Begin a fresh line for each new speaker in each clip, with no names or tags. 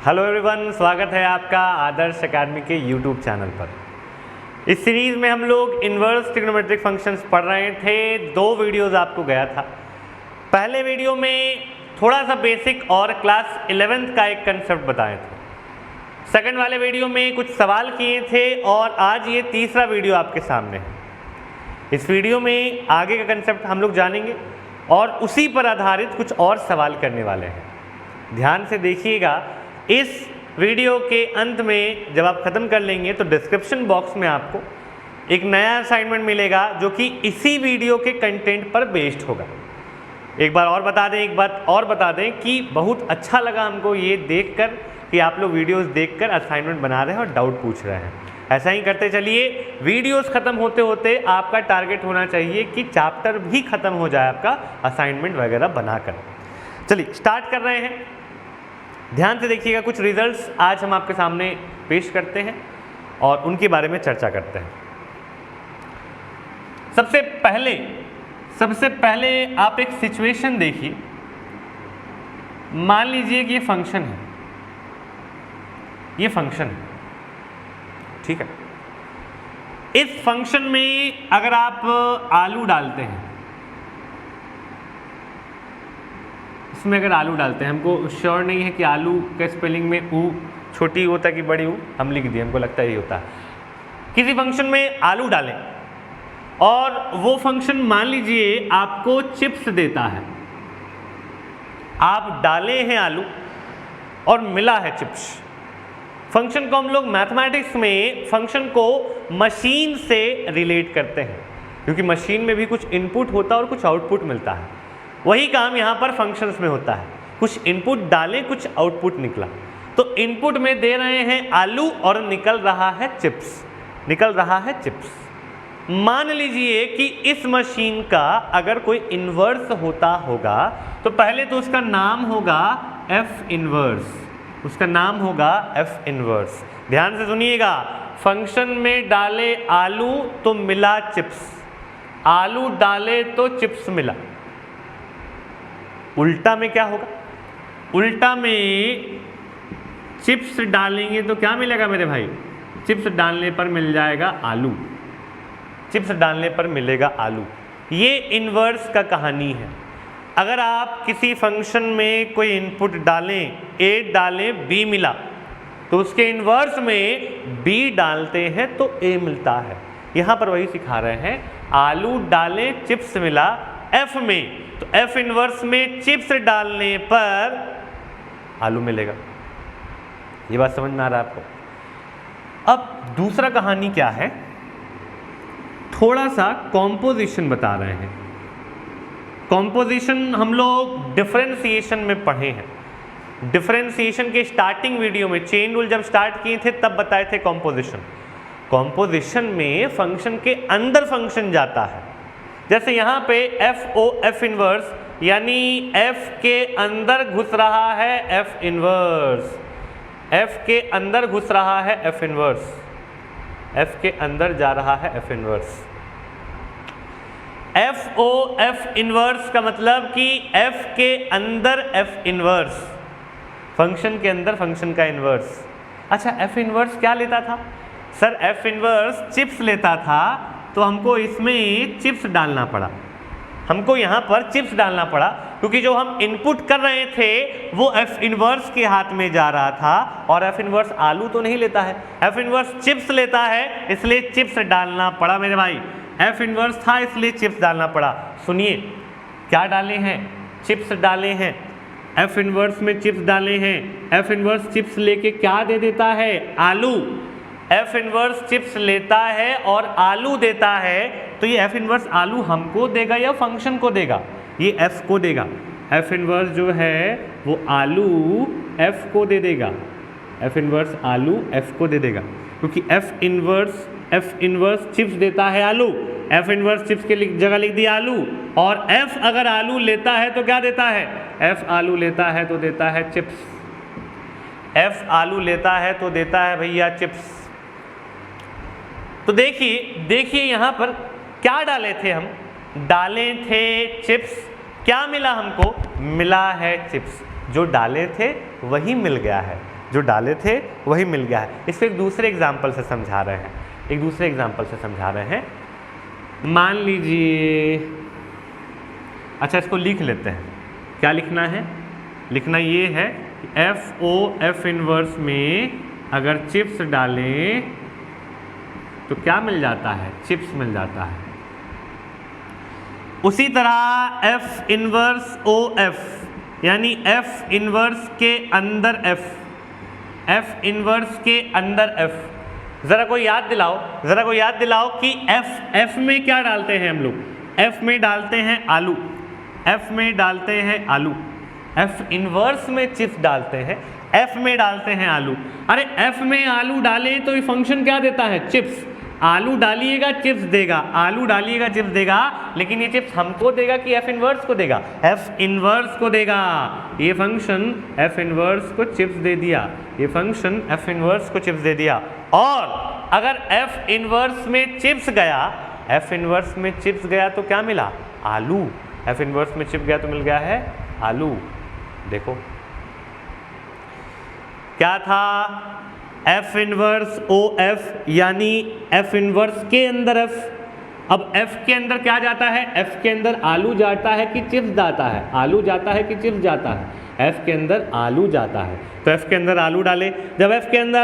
Hello everyone, स्वागत है आपका आदर्श एकेडमी के यूट्यूब चैनल पर। इस सीरीज़ में हम लोग इन्वर्स ट्रिग्नोमेट्रिक फंक्शंस पढ़ रहे थे। 2 वीडियोज़ आपको गया था। पहले वीडियो में थोड़ा सा बेसिक और क्लास 11th का एक कंसेप्ट बताए थे। सेकंड वाले वीडियो में कुछ सवाल किए थे और आज ये तीसरा वीडियो आपके सामने है। इस वीडियो में आगे का कंसेप्ट हम लोग जानेंगे और उसी पर आधारित कुछ और सवाल करने वाले हैं। ध्यान से देखिएगा। इस वीडियो के अंत में जब आप ख़त्म कर लेंगे तो डिस्क्रिप्शन बॉक्स में आपको एक नया असाइनमेंट मिलेगा जो कि इसी वीडियो के कंटेंट पर बेस्ड होगा। एक बात और बता दें कि बहुत अच्छा लगा हमको ये देखकर कि आप लोग वीडियोस देखकर असाइनमेंट बना रहे हैं और डाउट पूछ रहे हैं। ऐसा ही करते चलिए। वीडियोस ख़त्म होते होते आपका टारगेट होना चाहिए कि चैप्टर भी ख़त्म हो जाए आपका असाइनमेंट वगैरह बनाकर। चलिए स्टार्ट कर रहे हैं। ध्यान से देखिएगा। कुछ रिजल्ट्स आज हम आपके सामने पेश करते हैं और उनके बारे में चर्चा करते हैं। सबसे पहले आप एक सिचुएशन देखिए। मान लीजिए कि ये फंक्शन है, ठीक है। इस फंक्शन में अगर आप आलू डालते हैं, इसमें अगर आलू डालते हैं, हमको श्योर नहीं है कि आलू के स्पेलिंग में ऊ छोटी होता है कि बड़ी ऊ, हम लिख दिए, हमको लगता है ये होता है। किसी फंक्शन में आलू डालें और वो फंक्शन मान लीजिए आपको चिप्स देता है। आप डाले हैं आलू और मिला है चिप्स। फंक्शन को हम लोग मैथमेटिक्स में फंक्शन को मशीन से रिलेट करते हैं, क्योंकि मशीन में भी कुछ इनपुट होता है और कुछ आउटपुट मिलता है। वही काम यहाँ पर फंक्शंस में होता है। कुछ इनपुट डालें, कुछ आउटपुट निकला। तो इनपुट में दे रहे हैं आलू और निकल रहा है चिप्स। मान लीजिए कि इस मशीन का अगर कोई इन्वर्स होता होगा तो पहले तो उसका नाम होगा एफ इन्वर्स। ध्यान से सुनिएगा। फंक्शन में डाले आलू तो मिला चिप्स, आलू डाले तो चिप्स मिला। उल्टा में क्या होगा? उल्टा में चिप्स डालेंगे तो क्या मिलेगा मेरे भाई? चिप्स डालने पर मिल जाएगा आलू, मिलेगा आलू। ये इन्वर्स का कहानी है। अगर आप किसी फंक्शन में कोई इनपुट डालें, ए डालें, बी मिला, तो उसके इन्वर्स में बी डालते हैं तो ए मिलता है। यहाँ पर वही सिखा रहे हैं। आलू डालें, चिप्स मिला एफ में, तो एफ इन्वर्स में चिप्स डालने पर आलू मिलेगा। ये बात समझ में आ रहा है आपको? अब दूसरा कहानी क्या है? थोड़ा सा कॉम्पोजिशन बता रहे हैं। कॉम्पोजिशन हम लोग डिफरेंशिएशन में पढ़े हैं। डिफरेंशिएशन के स्टार्टिंग वीडियो में चेन रूल जब स्टार्ट किए थे तब बताए थे कॉम्पोजिशन में फंक्शन के अंदर फंक्शन जाता है। जैसे यहाँ पे एफ इन्वर्स, यानी एफ के अंदर घुस रहा है एफ इन्वर्स, एफ के अंदर घुस रहा है एफ इन्वर्स, एफ के अंदर जा रहा है एफ इन्वर्स। एफ इन्वर्स का मतलब कि एफ के अंदर एफ इन्वर्स, फंक्शन के अंदर फंक्शन का इन्वर्स। अच्छा, एफ इन्वर्स क्या लेता था? सर एफ इन्वर्स चिप्स लेता था, तो हमको इसमें चिप्स डालना पड़ा। हमको यहाँ पर चिप्स डालना पड़ा क्योंकि जो हम इनपुट कर रहे थे वो एफ इन्वर्स के हाथ में जा रहा था और एफ इन्वर्स आलू तो नहीं लेता है, एफ इन्वर्स चिप्स लेता है, इसलिए चिप्स डालना पड़ा मेरे भाई। एफ इन्वर्स था इसलिए चिप्स डालना पड़ा। सुनिए क्या डाले हैं? चिप्स डाले हैं। एफ इन्वर्स में चिप्स डाले हैं। एफ इन्वर्स चिप्स लेके क्या दे देता है? आलू। एफ इन्वर्स चिप्स लेता है और आलू देता है, तो ये एफ इन्वर्स आलू हमको देगा या फंक्शन को देगा? ये एफ को देगा। एफ इन्वर्स जो है वो आलू एफ को दे देगा। एफ इन्वर्स आलू एफ को दे देगा, क्योंकि एफ इन्वर्स चिप्स देता है आलू। एफ इन्वर्स चिप्स के जगह लिख दिया आलू, और एफ अगर आलू लेता है तो क्या देता है? एफ आलू लेता है तो देता है चिप्स। एफ आलू लेता है तो देता है भैया चिप्स। तो देखिए यहाँ पर क्या डाले थे हम? डाले थे चिप्स। क्या मिला हमको? मिला है चिप्स। जो डाले थे वही मिल गया है। जो डाले थे वही मिल गया है। इसको एक दूसरे एग्जाम्पल से समझा रहे हैं, मान लीजिए, अच्छा इसको लिख लेते हैं। क्या लिखना है? लिखना ये है एफ इनवर्स में अगर चिप्स डालें तो क्या मिल जाता है? चिप्स मिल जाता है। उसी तरह एफ इनवर्स ओ एफ यानी एफ इनवर्स के अंदर एफ इनवर्स के अंदर एफ, जरा कोई याद दिलाओ कि एफ में क्या डालते हैं हम लोग? एफ में डालते हैं आलू, एफ इनवर्स में चिप्स डालते हैं, एफ में डालते हैं आलू। अरे एफ में आलू डाले तो ये फंक्शन क्या देता है? चिप्स। आलू डालिएगा चिप्स देगा, लेकिन ये चिप्स हमको देगा कि एफ इनवर्स को देगा? एफ इनवर्स को देगा। ये फंक्शन एफ इनवर्स को चिप्स दे दिया, और अगर एफ इनवर्स में चिप्स गया तो क्या मिला? आलू। एफ इनवर्स में चिप्स गया तो मिल गया है आलू। देखो क्या था? एफ इनवर्स ओ एफ यानी एफ इनवर्स के अंदर एफ। अब एफ के अंदर क्या जाता है? एफ के अंदर आलू जाता है कि चिप्स जाता है? एफ के अंदर आलू जाता है, तो एफ के अंदर आलू डाले। जब एफ के अंदर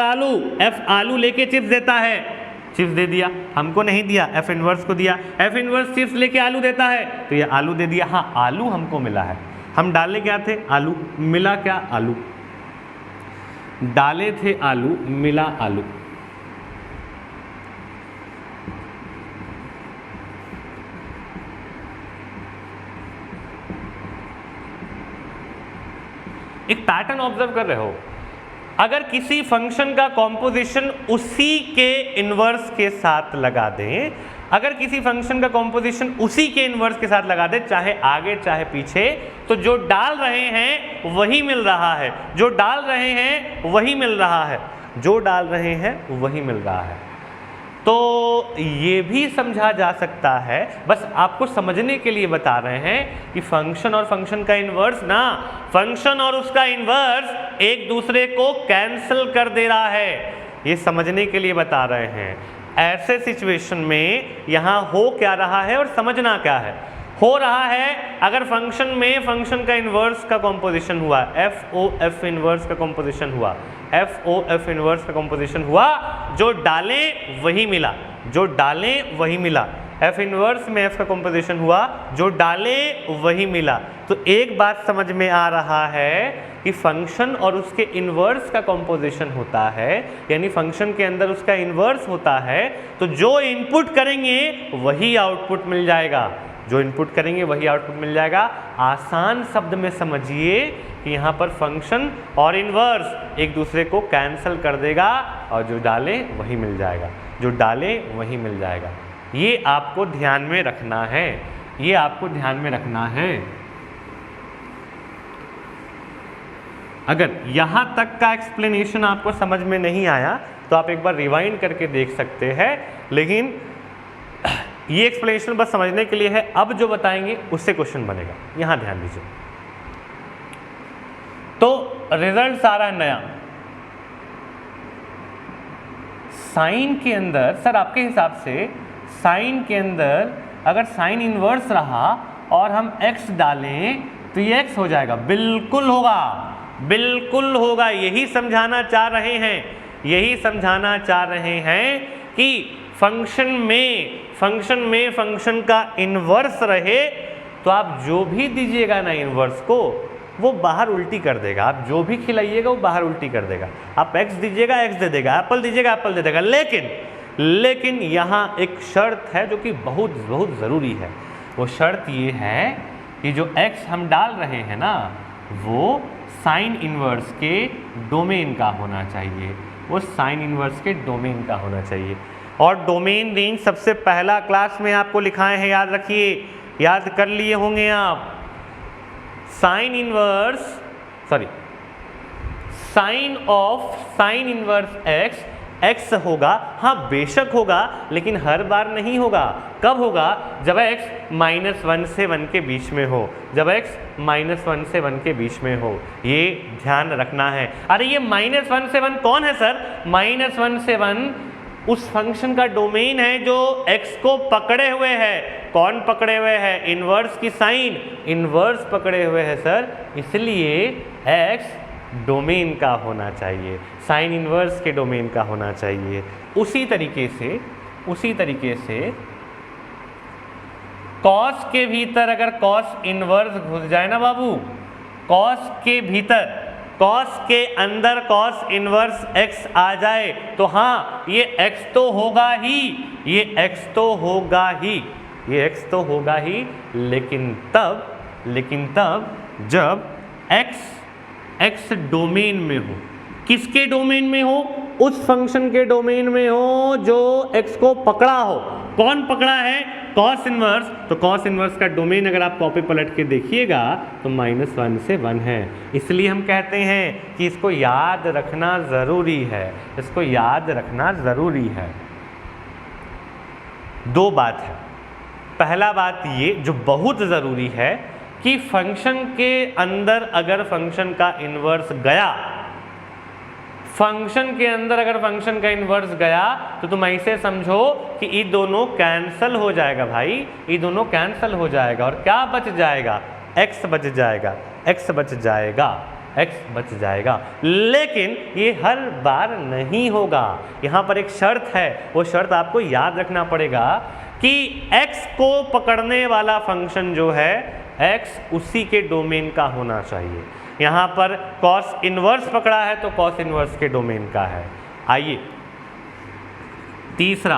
एफ आलू लेके चिप्स देता है, चिप्स दे दिया, हमको नहीं दिया, एफ इनवर्स को दिया। एफ इनवर्स चिप्स लेके आलू देता है तो ये आलू दे दिया। हाँ, आलू हमको मिला है। हम डाले क्या थे? आलू। मिला क्या? आलू। डाले थे आलू, मिला आलू। एक पैटर्न ऑब्जर्व कर रहे हो। अगर किसी फंक्शन का कॉम्पोजिशन उसी के इनवर्स के साथ लगा दें, चाहे आगे चाहे पीछे, तो जो डाल रहे हैं वही मिल रहा है, तो ये भी समझा जा सकता है। बस आपको समझने के लिए बता रहे हैं कि फंक्शन और फंक्शन का इन्वर्स फंक्शन और उसका इन्वर्स एक दूसरे को कैंसिल कर दे रहा है, ये समझने के लिए बता रहे हैं। ऐसे सिचुएशन में यहाँ हो क्या रहा है और समझना क्या है। हो रहा है अगर फंक्शन में फंक्शन का इन्वर्स का कॉम्पोजिशन हुआ, एफ ओ एफ इन्वर्स का कॉम्पोजिशन हुआ, जो डाले वही मिला, एफ इन्वर्स में एफ का कॉम्पोजिशन हुआ, जो डाले वही मिला। तो एक बात समझ में आ रहा है कि फंक्शन और उसके इन्वर्स का कॉम्पोजिशन होता है, यानी फंक्शन के अंदर उसका इन्वर्स होता है, तो जो इनपुट करेंगे वही आउटपुट मिल जाएगा। आसान शब्द में समझिए कि यहाँ पर फंक्शन और इन्वर्स एक दूसरे को कैंसिल कर देगा और जो डाले वही मिल जाएगा। ये आपको ध्यान में रखना है। अगर यहाँ तक का एक्सप्लेनेशन आपको समझ में नहीं आया तो आप एक बार रिवाइंड करके देख सकते हैं, लेकिन ये एक्सप्लेनेशन बस समझने के लिए है। अब जो बताएंगे उससे क्वेश्चन बनेगा, यहां ध्यान दीजिए। तो रिजल्ट आ रहा है नया। साइन के अंदर, सर आपके हिसाब से साइन के अंदर अगर साइन इनवर्स रहा और हम x डालें तो ये x हो जाएगा? बिल्कुल होगा। यही समझाना चाह रहे हैं कि फंक्शन में फंक्शन का इन्वर्स रहे तो आप जो भी दीजिएगा ना इन्वर्स को, वो बाहर उल्टी कर देगा। आप जो भी खिलाइएगा वो बाहर उल्टी कर देगा। आप x दीजिएगा x दे देगा, एप्पल दीजिएगा एप्पल दे देगा। लेकिन यहाँ एक शर्त है जो कि बहुत ज़रूरी है। वो शर्त ये है कि जो x हम डाल रहे हैं ना, वो साइन इन्वर्स के डोमेन का होना चाहिए। और डोमेन रेंज सबसे पहला क्लास में आपको लिखाए हैं, याद रखिए, याद कर लिए होंगे आप। साइन इन्वर्स x x होगा, हाँ बेशक होगा, लेकिन हर बार नहीं होगा। कब होगा? जब x -1 से 1 के बीच में हो, जब x -1 से 1 के बीच में हो, ये ध्यान रखना है। अरे ये -1 से 1 कौन है सर? -1 से 1 उस फंक्शन का डोमेन है जो x को पकड़े हुए है। कौन पकड़े हुए है? इनवर्स की साइन, इनवर्स पकड़े हुए है सर, इसलिए x डोमेन का होना चाहिए, साइन इनवर्स के डोमेन का होना चाहिए। उसी तरीके से कॉस के भीतर अगर कॉस इनवर्स घुस जाए ना बाबू, कॉस के भीतर, कॉस के अंदर कॉस इनवर्स x आ जाए तो हाँ ये x तो होगा ही, ये x तो होगा ही, ये x तो होगा ही, लेकिन तब जब x डोमेन में हो। किसके डोमेन में हो? उस फंक्शन के डोमेन में हो जो x को पकड़ा हो। कौन पकड़ा है? Cos inverse. तो कॉस इनवर्स का डोमेन अगर आप कॉपी पलट के देखिएगा तो -1 से 1 है। इसलिए हम कहते हैं कि इसको याद रखना ज़रूरी है, इसको याद रखना ज़रूरी है। दो बात है। पहला बात ये जो बहुत ज़रूरी है कि फंक्शन के अंदर अगर फंक्शन का इन्वर्स गया, फंक्शन के अंदर अगर फंक्शन का इन्वर्स गया तो तुम ऐसे समझो कि ये दोनों कैंसल हो जाएगा भाई, ये दोनों कैंसल हो जाएगा और क्या बच जाएगा? x बच जाएगा, x बच जाएगा, x बच जाएगा। लेकिन ये हर बार नहीं होगा। यहाँ पर एक शर्त है, वो शर्त आपको याद रखना पड़ेगा कि x को पकड़ने वाला फंक्शन जो है x उसी के डोमेन का होना चाहिए। यहाँ पर कॉस इनवर्स पकड़ा है तो कॉस इनवर्स के डोमेन का है। आइए तीसरा,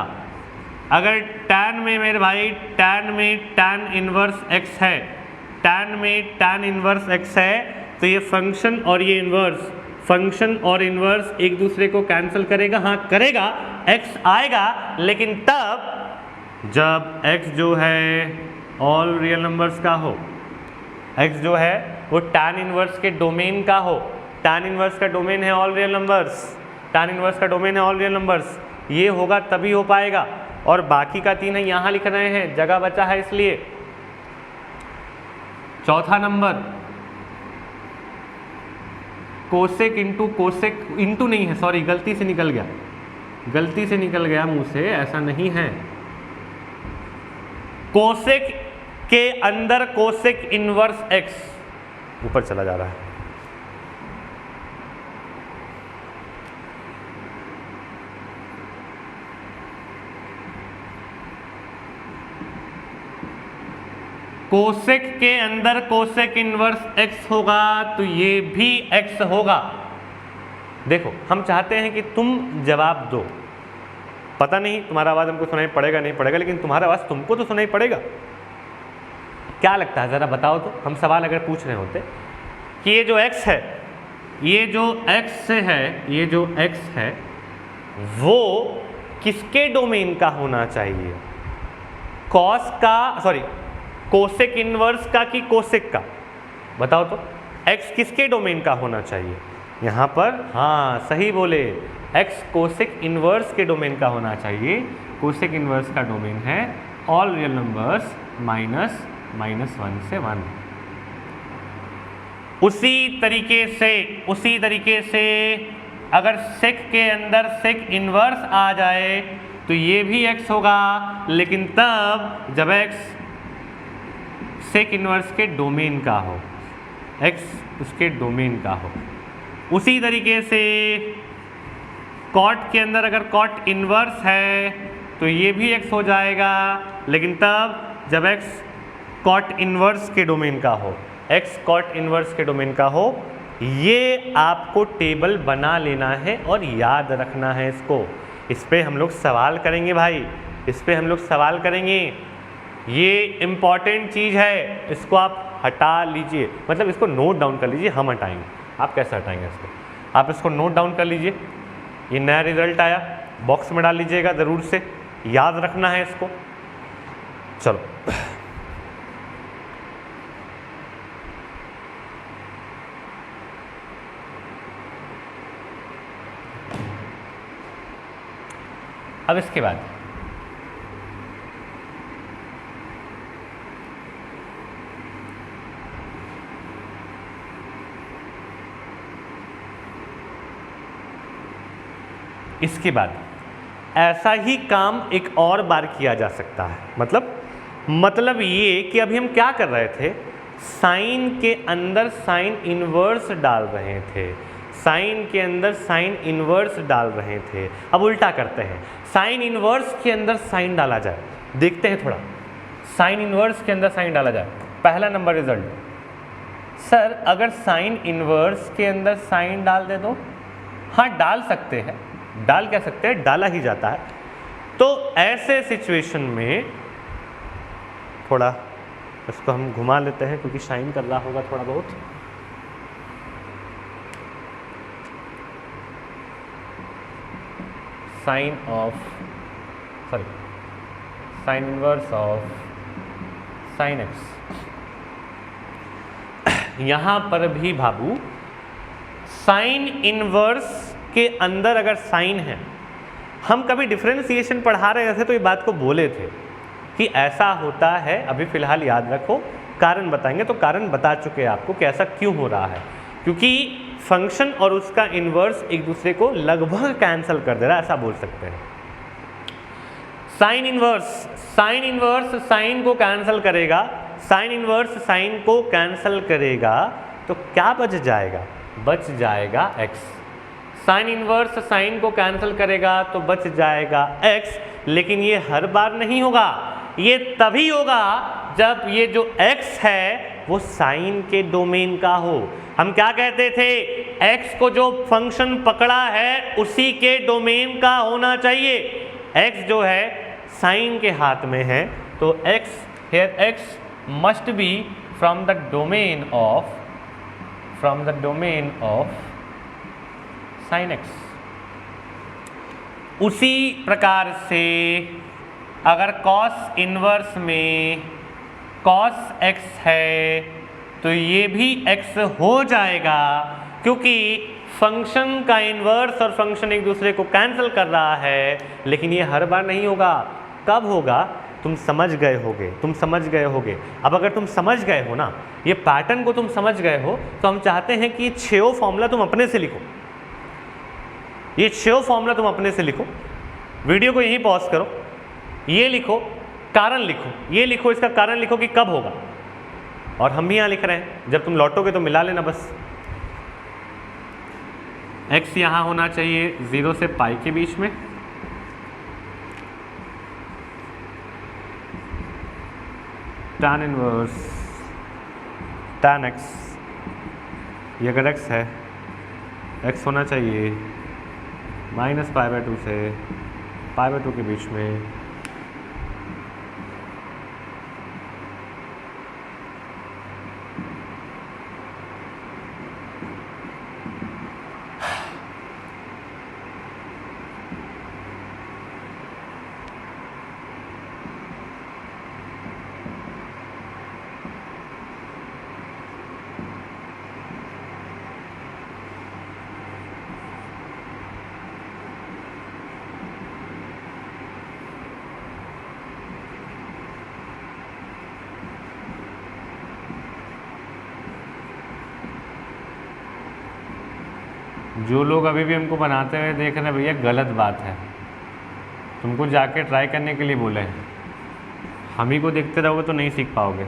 अगर tan में मेरे भाई tan में tan इनवर्स x है, tan में tan इनवर्स x है तो ये फंक्शन और ये इनवर्स, फंक्शन और इनवर्स एक दूसरे को कैंसिल करेगा। हाँ करेगा, x आएगा, लेकिन तब जब x जो है ऑल रियल नंबर्स का हो, x जो है वो tan इनवर्स के डोमेन का हो। tan इनवर्स का डोमेन है all real numbers, tan inverse का डोमेन है ऑल रियल नंबर्स, ये होगा तभी हो पाएगा। और बाकी का 3 है यहाँ लिख रहे हैं, जगह बचा है इसलिए। चौथा number, cosec into cosec, into नहीं है सॉरी, गलती से निकल गया मुंह से, ऐसा नहीं है। कोसेक के अंदर कोसेक इनवर्स x ऊपर चला जा रहा है। कोसेक के अंदर कोसेक इनवर्स x होगा तो ये भी x होगा। देखो हम चाहते हैं कि तुम जवाब दो, पता नहीं तुम्हारा आवाज़ हमको सुनाई पड़ेगा नहीं पड़ेगा, लेकिन तुम्हारा आवाज़ तुमको तो सुनाई पड़ेगा। क्या लगता है ज़रा बताओ तो? हम सवाल अगर पूछ रहे होते कि ये जो x है, ये जो x है, ये जो x है वो किसके डोमेन का होना चाहिए? कॉस का, सॉरी कोसेक इनवर्स का कि कोसेक का? बताओ तो, x किसके डोमेन का होना चाहिए? यहाँ पर हाँ सही बोले, x कोसेक इनवर्स के डोमेन का होना चाहिए। कोसेक इनवर्स का डोमेन है ऑल रियल नंबर्स -1 से 1। उसी तरीके से अगर सेक के अंदर सेक इनवर्स आ जाए तो ये भी x होगा, लेकिन तब जब x सेक इनवर्स के डोमेन का हो, x उसके डोमेन का हो। उसी तरीके से कॉट के अंदर अगर कॉट इनवर्स है तो ये भी x हो जाएगा, लेकिन तब जब x कॉट इनवर्स के डोमेन का हो, x कॉट इनवर्स के डोमेन का हो। ये आपको टेबल बना लेना है और याद रखना है इसको। इस पे हम लोग सवाल करेंगे भाई, इस पे हम लोग सवाल करेंगे। ये इम्पॉर्टेंट चीज़ है, इसको आप हटा लीजिए, मतलब इसको नोट डाउन कर लीजिए। हम हटाएंगे, आप कैसे हटाएंगे इसको? आप इसको नोट डाउन कर लीजिए। ये नया रिजल्ट आया, बॉक्स में डाल लीजिएगा ज़रूर से, याद रखना है इसको। चलो अब इसके बाद ऐसा ही काम एक और बार किया जा सकता है। मतलब ये कि अभी हम क्या कर रहे थे, साइन के अंदर साइन इनवर्स डाल रहे थे, साइन के अंदर साइन इनवर्स डाल रहे थे। अब उल्टा करते हैं, साइन इनवर्स के अंदर साइन डाला जाए, देखते हैं थोड़ा, साइन इनवर्स के अंदर साइन डाला जाए। पहला नंबर रिजल्ट, सर अगर साइन इनवर्स के अंदर साइन डाल दे दो, हाँ डाल सकते हैं, डाल क्या सकते हैं, डाला ही जाता है। तो ऐसे सिचुएशन में थोड़ा इसको हम घुमा लेते हैं क्योंकि शाइन कर रहा होगा थोड़ा बहुत। Sine inverse of sine x. यहां पर भी बाबू साइन इनवर्स के अंदर अगर साइन है, हम कभी डिफरेंशिएशन पढ़ा रहे थे तो ये बात को बोले थे कि ऐसा होता है। अभी फिलहाल याद रखो, कारण बताएंगे तो कारण बता चुके हैं आपको कि ऐसा क्यों हो रहा है, क्योंकि फंक्शन और उसका इन्वर्स एक दूसरे को लगभग कैंसिल कर दे रहा है, ऐसा बोल सकते हैं। साइन इनवर्स साइन को कैंसिल करेगा, साइन इनवर्स साइन को कैंसिल करेगा, तो क्या बच जाएगा, बच जाएगा x। साइन इनवर्स साइन को कैंसिल करेगा तो बच जाएगा x, लेकिन ये हर बार नहीं होगा, ये तभी होगा जब ये जो x है वो साइन के डोमेन का हो। हम क्या कहते थे, x को जो फंक्शन पकड़ा है उसी के डोमेन का होना चाहिए। x जो है साइन के हाथ में है, तो x must be from the domain of sin x। उसी प्रकार से अगर cos इनवर्स में cos x है तो ये भी x हो जाएगा, क्योंकि फंक्शन का इनवर्स और फंक्शन एक दूसरे को कैंसिल कर रहा है। लेकिन ये हर बार नहीं होगा, कब होगा, तुम समझ गए होगे। अब अगर तुम समझ गए हो ना, ये पैटर्न को तुम समझ गए हो, तो हम चाहते हैं कि ये 6 फॉर्मूला तुम अपने से लिखो, ये 6 फॉर्मूला तुम अपने से लिखो। वीडियो को यहीं पॉज करो, ये लिखो, कारण लिखो, ये लिखो, इसका कारण लिखो कि कब होगा, और हम भी यहाँ लिख रहे हैं। जब तुम लौटोगे तो मिला लेना बस। x यहाँ होना चाहिए 0 से पाई के बीच में, tan इनवर्स tan x, ये अगर x है, x होना चाहिए -π/2 से π/2 के बीच में। जो लोग अभी भी हमको बनाते हुए देख रहे हैं, भैया गलत बात है, तुमको जाके ट्राई करने के लिए बोले हैं। हम ही को देखते रहोगे तो नहीं सीख पाओगे।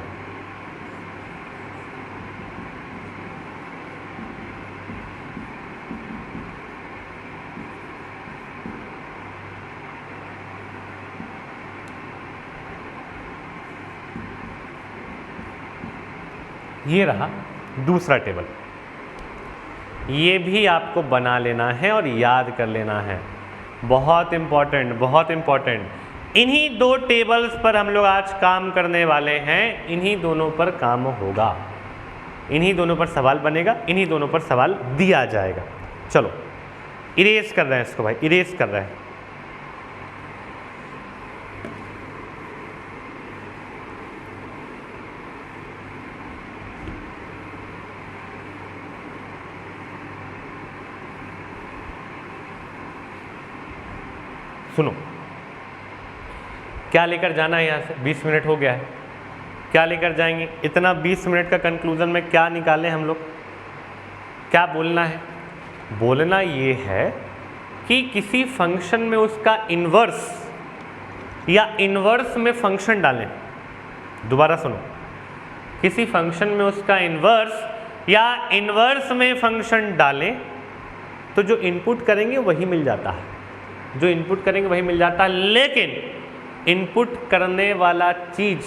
ये रहा दूसरा टेबल, ये भी आपको बना लेना है और याद कर लेना है। बहुत इम्पॉर्टेंट। इन्हीं 2 टेबल्स पर हम लोग आज काम करने वाले हैं, इन्हीं दोनों पर काम होगा, इन्हीं दोनों पर सवाल बनेगा, इन्हीं दोनों पर सवाल दिया जाएगा। चलो इरेज कर रहे हैं इसको भाई, इरेज कर रहे हैं। सुनो, क्या लेकर जाना है यहाँ से? 20 मिनट हो गया है, क्या लेकर जाएंगे? इतना 20 मिनट का कंक्लूजन में क्या निकालें हम लोग? क्या बोलना है? बोलना ये है कि किसी फंक्शन में उसका इन्वर्स या इन्वर्स में फंक्शन डालें। दोबारा सुनो, किसी फंक्शन में उसका इन्वर्स या इन्वर्स में फंक्शन डालें तो जो इनपुट करेंगे वही मिल जाता है, जो इनपुट करेंगे वही मिल जाता है। लेकिन इनपुट करने वाला चीज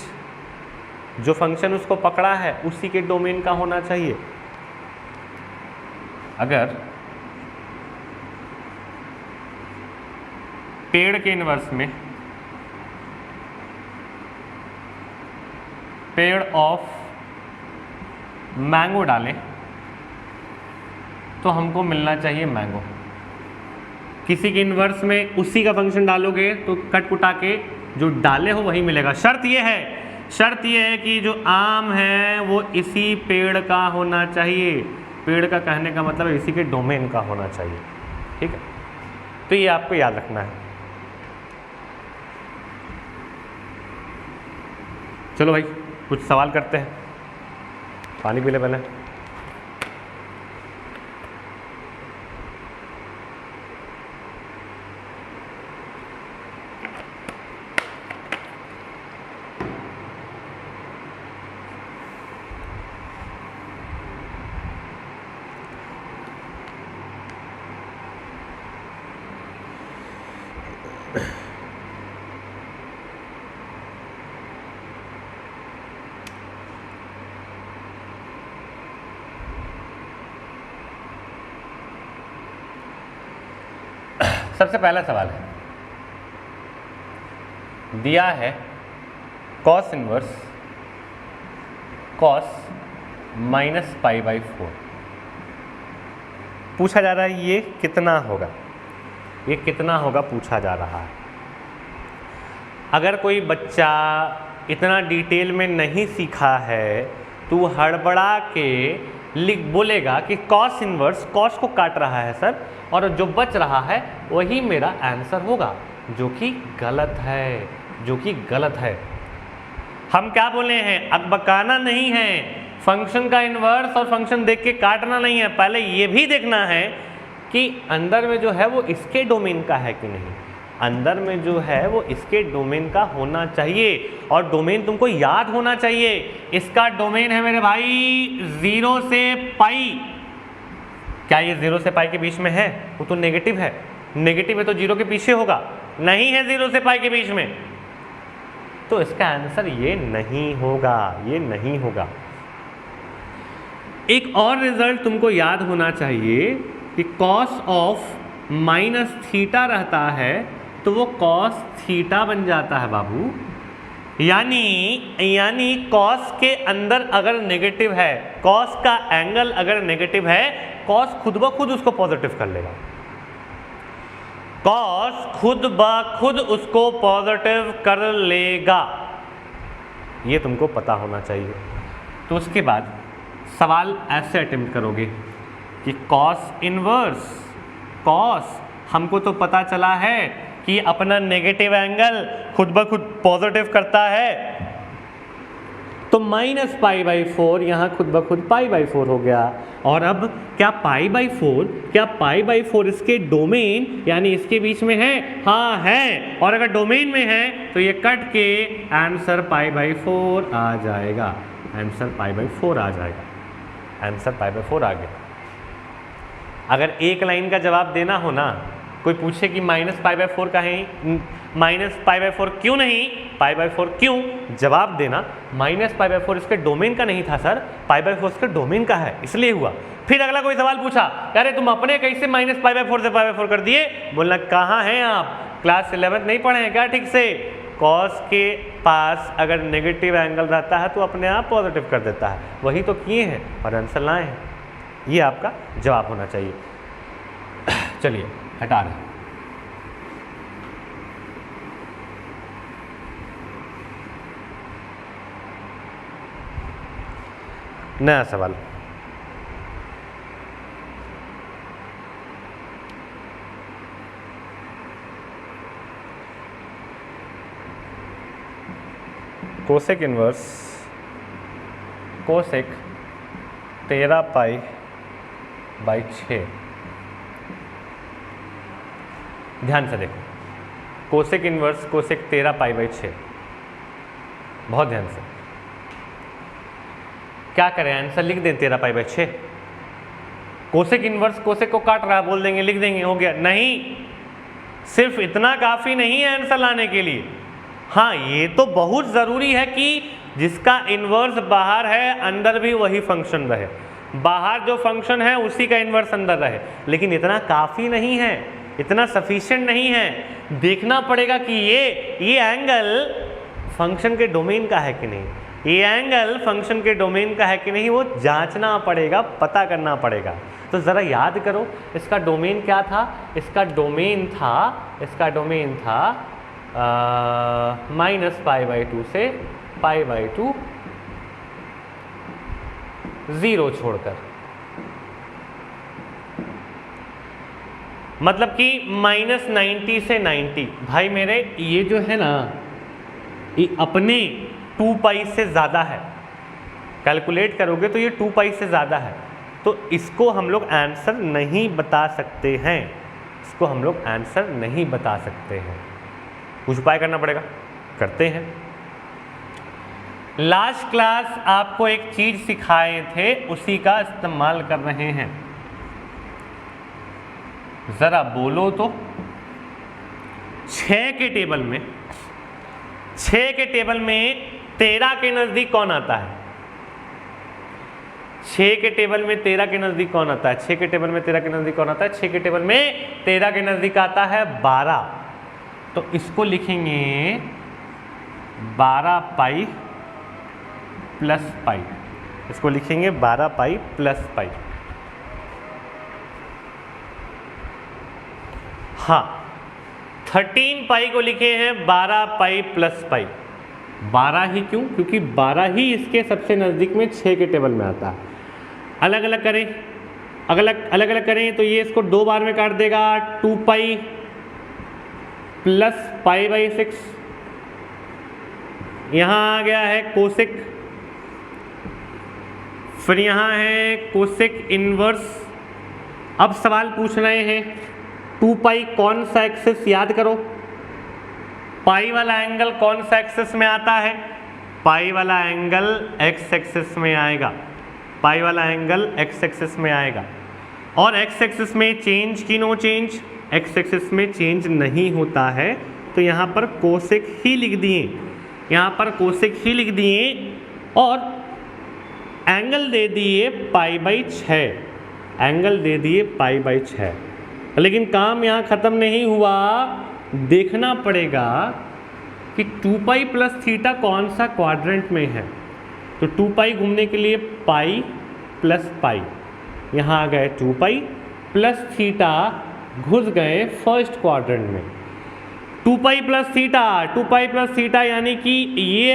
जो फंक्शन उसको पकड़ा है उसी के डोमेन का होना चाहिए। अगर पेड़ के इन्वर्स में पेड़ ऑफ मैंगो डालें तो हमको मिलना चाहिए मैंगो। किसी के इन्वर्स में उसी का फंक्शन डालोगे तो कट कुटा के जो डाले हो वही मिलेगा। शर्त यह है कि जो आम है वो इसी पेड़ का होना चाहिए। पेड़ का कहने का मतलब इसी के डोमेन का होना चाहिए, ठीक है? तो ये आपको याद रखना है। चलो भाई कुछ सवाल करते हैं। पानी पी ले पहले। सबसे पहला सवाल है, दिया है cos inverse cos minus pi by 4। पूछा जा रहा है ये कितना होगा, ये कितना होगा पूछा जा रहा है। अगर कोई बच्चा इतना डिटेल में नहीं सीखा है तो हड़बड़ा के लिख बोलेगा कि कॉस इनवर्स कॉस को काट रहा है सर और जो बच रहा है वही मेरा आंसर होगा, जो कि गलत है, जो कि गलत है। हम क्या बोले हैं, अकबकाना नहीं है, फंक्शन का इन्वर्स और फंक्शन देख के काटना नहीं है। पहले ये भी देखना है कि अंदर में जो है वो इसके डोमेन का है कि नहीं। अंदर में जो है वो इसके डोमेन का होना चाहिए और डोमेन तुमको याद होना चाहिए। इसका डोमेन है मेरे भाई 0 से पाई। क्या ये 0 से पाई के बीच में है? वो तो नेगेटिव है, नेगेटिव है तो 0 के पीछे होगा, नहीं है 0 से पाई के बीच में, तो इसका आंसर ये नहीं होगा, ये नहीं होगा। एक और रिजल्ट तुमको याद होना चाहिए कि कॉस ऑफ माइनस थीटा रहता है तो वो कॉस थीटा बन जाता है बाबू। यानी कॉस के अंदर अगर नेगेटिव है, कॉस का एंगल अगर नेगेटिव है, कॉस खुद ब खुद उसको पॉजिटिव कर लेगा। कॉस खुद ब खुद उसको पॉजिटिव कर लेगा, ये तुमको पता होना चाहिए। तो उसके बाद सवाल ऐसे अटेम्प्ट करोगे कि कॉस इनवर्स कॉस, हमको तो पता चला है कि अपना नेगेटिव एंगल खुद ब खुद पॉजिटिव करता है, तो माइनस पाई बाई 4 यहाँ खुद ब खुद पाई बाई 4 हो गया। और अब क्या पाई बाई 4 इसके डोमेन यानी इसके बीच में है? हाँ है। और अगर डोमेन में है तो ये कट के आंसर पाई बाई 4 आ जाएगा, आंसर पाई बाई 4 आ जाएगा, आंसर पाई बाई 4 आ गया। अगर एक लाइन का जवाब देना हो ना, कोई पूछे कि माइनस पाई बाई 4 का है, माइनस पाई बाई 4 क्यों नहीं, पाई बाई 4 क्यों, जवाब देना माइनस पाई बाई 4 इसके डोमेन का नहीं था सर, पाई बाई 4 इसके डोमेन का है इसलिए हुआ। फिर अगला कोई सवाल पूछा, अरे तुम अपने कैसे माइनस पाई बाई 4 से पाई बाई 4 कर दिए? बोलना कहाँ हैं आप, क्लास 11th नहीं पढ़े हैं क्या ठीक से? कॉस के पास अगर नेगेटिव एंगल रहता है तो अपने आप पॉजिटिव कर देता है, वही तो किए हैं और आंसर लाए हैं। ये आपका जवाब होना चाहिए। चलिए हटा रहे, नया सवाल। Cosec inverse cosec 13 pi by 6। ध्यान से देखो, cosec inverse cosec 13 pi by 6, बहुत ध्यान से। क्या करें, आंसर लिख दें 13 pi by 6। Cosec inverse cosec को काट रहा है, बोल देंगे, लिख देंगे, हो गया। नहीं, सिर्फ इतना काफ़ी नहीं है आंसर लाने के लिए। हाँ, ये तो बहुत ज़रूरी है कि जिसका इन्वर्स बाहर है अंदर भी वही फंक्शन रहे, बाहर जो फंक्शन है उसी का इन्वर्स अंदर रहे, लेकिन इतना काफ़ी नहीं है, इतना सफिशिएंट नहीं है। देखना पड़ेगा कि ये एंगल फंक्शन के डोमेन का है कि नहीं, ये एंगल फंक्शन के डोमेन का है कि नहीं, वो जांचना पड़ेगा, पता करना पड़ेगा। तो ज़रा याद करो, इसका डोमेन क्या था? इसका डोमेन था माइनस पाई बाई 2 से पाई बाई 2 0 छोड़कर, मतलब कि माइनस 90 से 90। भाई मेरे ये जो है ना, ये अपने 2 पाई से ज़्यादा है, कैलकुलेट करोगे तो ये 2 पाई से ज़्यादा है, तो इसको हम लोग आंसर नहीं बता सकते हैं, इसको हम लोग आंसर नहीं बता सकते हैं, कुछ उपाय करना पड़ेगा, करते हैं। लास्ट क्लास आपको एक चीज़ सिखाए थे, उसी का इस्तेमाल कर रहे हैं, ज़रा बोलो तो। 6 के टेबल में 13 के नज़दीक कौन आता है? 6 के टेबल में 13 के नज़दीक कौन आता है? 6 के टेबल में 13 के नज़दीक कौन आता है? 6 के टेबल में 13 के नज़दीक आता है 12। तो इसको लिखेंगे 12 पाई प्लस पाई, इसको लिखेंगे 12 पाई प्लस पाई। हाँ, 13 पाई को लिखे हैं 12 पाई प्लस पाई। 12 ही क्यों? क्योंकि 12 ही इसके सबसे नज़दीक में 6 के टेबल में आता है। अलग अलग करें तो ये इसको 2 बार में काट देगा, 2 पाई प्लस पाई बाई 6। यहाँ आ गया है कोसेक, फिर यहाँ है कोसेक इनवर्स। अब सवाल पूछ रहे हैं 2 पाई कौन सा एक्सिस, याद करो, पाई वाला एंगल कौन सा एक्सिस में आता है? पाई वाला एंगल एक्स एक्सिस में आएगा, पाई वाला एंगल एक्स एक्सिस में आएगा। और एक्स एक्सिस में चेंज की नो चेंज, एक्स एक्सिस में चेंज नहीं होता है, तो यहाँ पर कोसेक ही लिख दिए, यहाँ पर कोसेक ही लिख दिए और एंगल दे दिए पाई बाई 6, एंगल दे दिए पाई बाई 6। लेकिन काम यहाँ ख़त्म नहीं हुआ, देखना पड़ेगा कि 2 पाई प्लस थीटा कौन सा क्वाड्रेंट में है। तो 2 पाई घूमने के लिए पाई प्लस पाई, यहाँ आ गए 2 पाई प्लस थीटा, घुस गए फर्स्ट क्वाड्रेंट में। 2 पाई प्लस थीटा यानी कि ये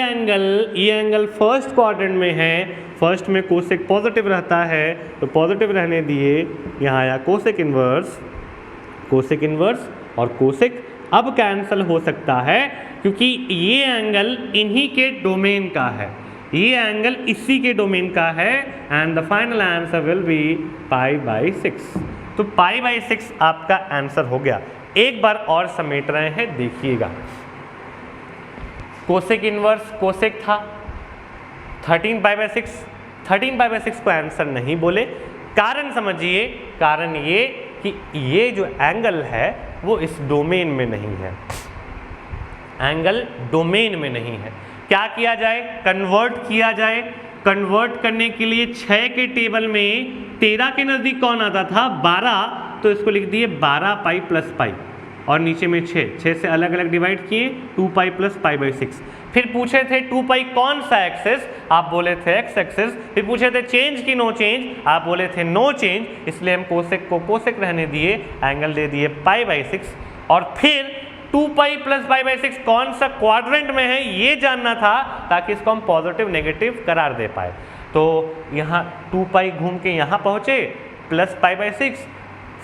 एंगल फर्स्ट क्वाड्रेंट में है, फर्स्ट में कोसेक पॉजिटिव रहता है, तो पॉजिटिव रहने दिए। यहाँ आया कोसेक इन्वर्स और कोसेक अब कैंसिल हो सकता है, क्योंकि ये एंगल इन्हीं के डोमेन का है, ये एंगल इसी के डोमेन का है, and the final answer will be pi by 6। तो पाई बाई 6 आपका आंसर हो गया। एक बार और समेट रहे हैं, देखिएगा। कोसेक इनवर्स कोसेक था 13 पाई बाई 6, 13 पाई बाई 6 को आंसर नहीं बोले। कारण समझिए, कारण ये कि ये जो एंगल है वो इस डोमेन में नहीं है, एंगल डोमेन में नहीं है। क्या किया जाए? कन्वर्ट किया जाए। कन्वर्ट करने के लिए 6 के टेबल में 13 के नज़दीक कौन आता था? 12, तो इसको लिख दिए 12 पाई प्लस पाई, और नीचे में 6 से अलग अलग डिवाइड किए, 2 पाई प्लस पाई बाई 6। फिर पूछे थे 2 पाई कौन सा एक्सेस, आप बोले थे एक्स एक्सेस। फिर पूछे थे चेंज की नो चेंज, आप बोले थे नो चेंज, इसलिए हम कोसेक को कोसेक रहने दिए, एंगल दे दिए पाई बाई 6। और फिर 2 पाई प्लस पाई बाई 6 कौन सा क्वाड्रेंट में है ये जानना था, ताकि इसको हम पॉजिटिव नेगेटिव करार दे पाए। तो यहाँ 2 पाई घूम के यहाँ पहुँचे, plus pi by 6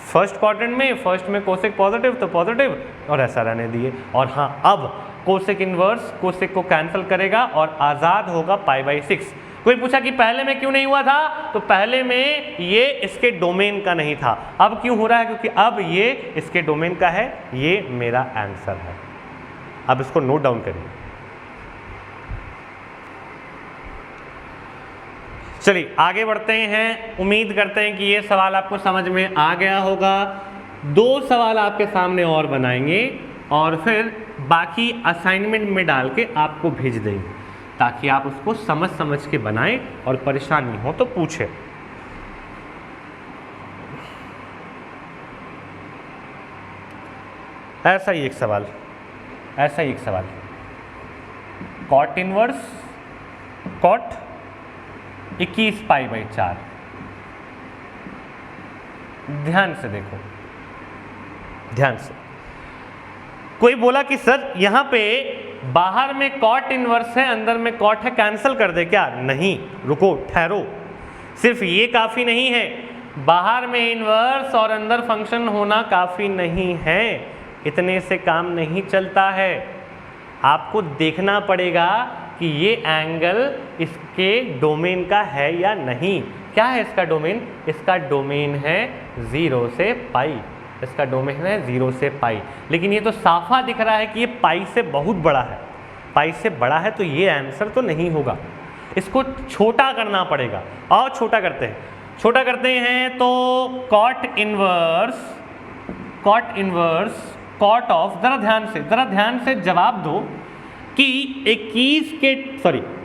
first quadrant में, फर्स्ट में कोसेक पॉजिटिव तो पॉजिटिव, और ऐसा रहने दिए। और हाँ, अब कोसेक इनवर्स कोसेक को कैंसिल करेगा और आज़ाद होगा π/6। कोई पूछा कि पहले में क्यों नहीं हुआ था, तो पहले में ये इसके डोमेन का नहीं था, अब क्यों हो रहा है, क्योंकि अब ये इसके डोमेन का है। ये मेरा आंसर है। अब इसको नोट डाउन करिए। चलिए आगे बढ़ते हैं। उम्मीद करते हैं कि ये सवाल आपको समझ में आ गया होगा। 2 सवाल आपके सामने और बनाएंगे और फिर बाकी असाइनमेंट में डाल के आपको भेज देंगे, ताकि आप उसको समझ के बनाएं और परेशानी हो तो पूछें। ऐसा ही एक सवाल कॉट इनवर्स कॉट 21 π/4। ध्यान से देखो, ध्यान से। कोई बोला कि सर यहां पे बाहर में कॉट इनवर्स है, अंदर में कॉट है, कैंसिल कर दे क्या? नहीं, रुको, ठहरो। सिर्फ ये काफ़ी नहीं है, बाहर में इनवर्स और अंदर फंक्शन होना काफ़ी नहीं है। इतने से काम नहीं चलता है, आपको देखना पड़ेगा कि ये एंगल इसके डोमेन का है या नहीं। क्या है इसका डोमेन? इसका डोमेन है 0 से π। इसका डोमेन है 0 से π। लेकिन ये तो साफा दिख रहा है कि ये π से बहुत बड़ा है। π से बड़ा है तो ये आंसर तो नहीं होगा, इसको छोटा करना पड़ेगा। और छोटा करते हैं तो कॉट इनवर्स कॉट ऑफ, जरा ध्यान से जवाब दो कि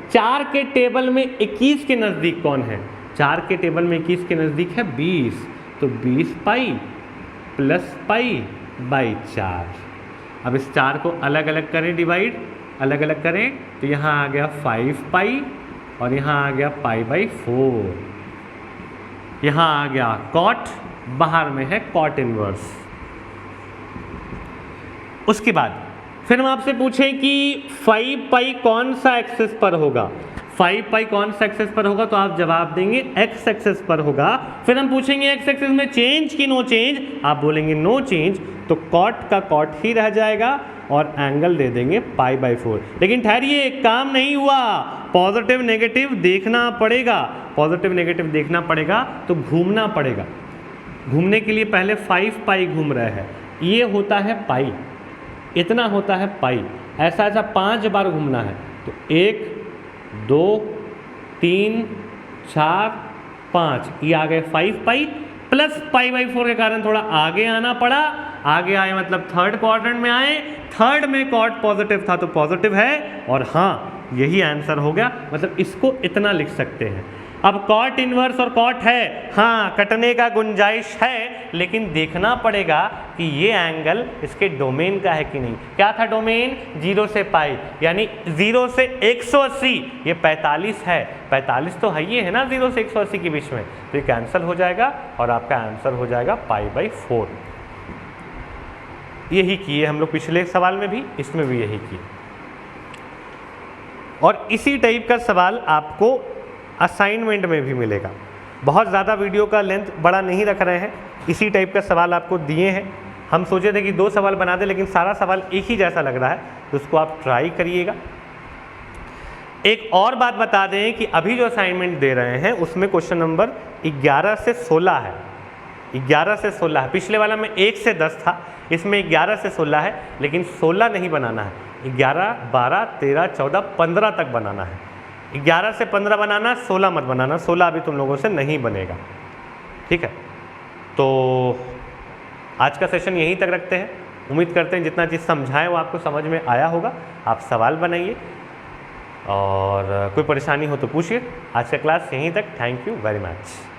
4 के टेबल में 21 के नज़दीक कौन है? 4 के टेबल में 21 के नज़दीक है 20, तो 20 π + π/4। अब इस 4 को अलग अलग करें, डिवाइड अलग अलग करें, तो यहाँ आ गया 5 π और यहाँ आ गया π/4। यहाँ आ गया कॉट, बाहर में है कॉट इनवर्स। उसके बाद फिर हम आपसे पूछें कि 5 π कौन सा एक्सेस पर होगा? 5 π कौन सा एक्सेस पर होगा? तो आप जवाब देंगे एक्स एक्सेस पर होगा। फिर हम पूछेंगे एक्स एक्सेस में चेंज कि नो चेंज? आप बोलेंगे नो चेंज, तो कॉट का कॉट ही रह जाएगा और एंगल दे देंगे π/4। लेकिन ठहरिए, काम नहीं हुआ, पॉजिटिव नेगेटिव देखना पड़ेगा, तो घूमना पड़ेगा। घूमने के लिए पहले 5 π घूम रहे हैं, ये होता है π, इतना होता है π। ऐसा 5 बार घूमना है, तो 1 2 3 4 5, ये आ गए 5 π प्लस π/4 के कारण थोड़ा आगे आना पड़ा। आगे आए मतलब थर्ड क्वाड्रेंट में आए, थर्ड में कॉट पॉजिटिव था तो पॉजिटिव है, और हाँ यही आंसर हो गया। मतलब इसको इतना लिख सकते हैं। अब कॉट इनवर्स और कॉट है, हाँ कटने का गुंजाइश है, लेकिन देखना पड़ेगा कि ये एंगल इसके डोमेन का है कि नहीं। क्या था डोमेन? 0 से π, यानी 0 से 180, ये 45 है। 45 तो है, ये है ना 0 से 180 के बीच में, तो ये कैंसिल हो जाएगा और आपका आंसर हो जाएगा π/4। यही किए हम लोग पिछले सवाल में भी, इसमें भी यही किए। और इसी टाइप का सवाल आपको असाइनमेंट में भी मिलेगा। बहुत ज़्यादा वीडियो का लेंथ बड़ा नहीं रख रहे हैं, इसी टाइप का सवाल आपको दिए हैं। हम सोचे थे कि 2 सवाल बना दें, लेकिन सारा सवाल एक ही जैसा लग रहा है, तो उसको आप ट्राई करिएगा। एक और बात बता दें कि अभी जो असाइनमेंट दे रहे हैं उसमें क्वेश्चन नंबर 11 से 16 है। 11 से 16 है। पिछले वाला में 1 से 10 था, इसमें 11 से 16 है, लेकिन 16 नहीं बनाना है, 11 12 13 14 15 तक बनाना है। 11 से 15 बनाना, 16 मत बनाना, 16 अभी तुम लोगों से नहीं बनेगा, ठीक है। तो आज का सेशन यहीं तक रखते हैं। उम्मीद करते हैं जितना चीज़ समझाएं वो आपको समझ में आया होगा। आप सवाल बनाइए और कोई परेशानी हो तो पूछिए। आज का क्लास यहीं तक। Thank you very much.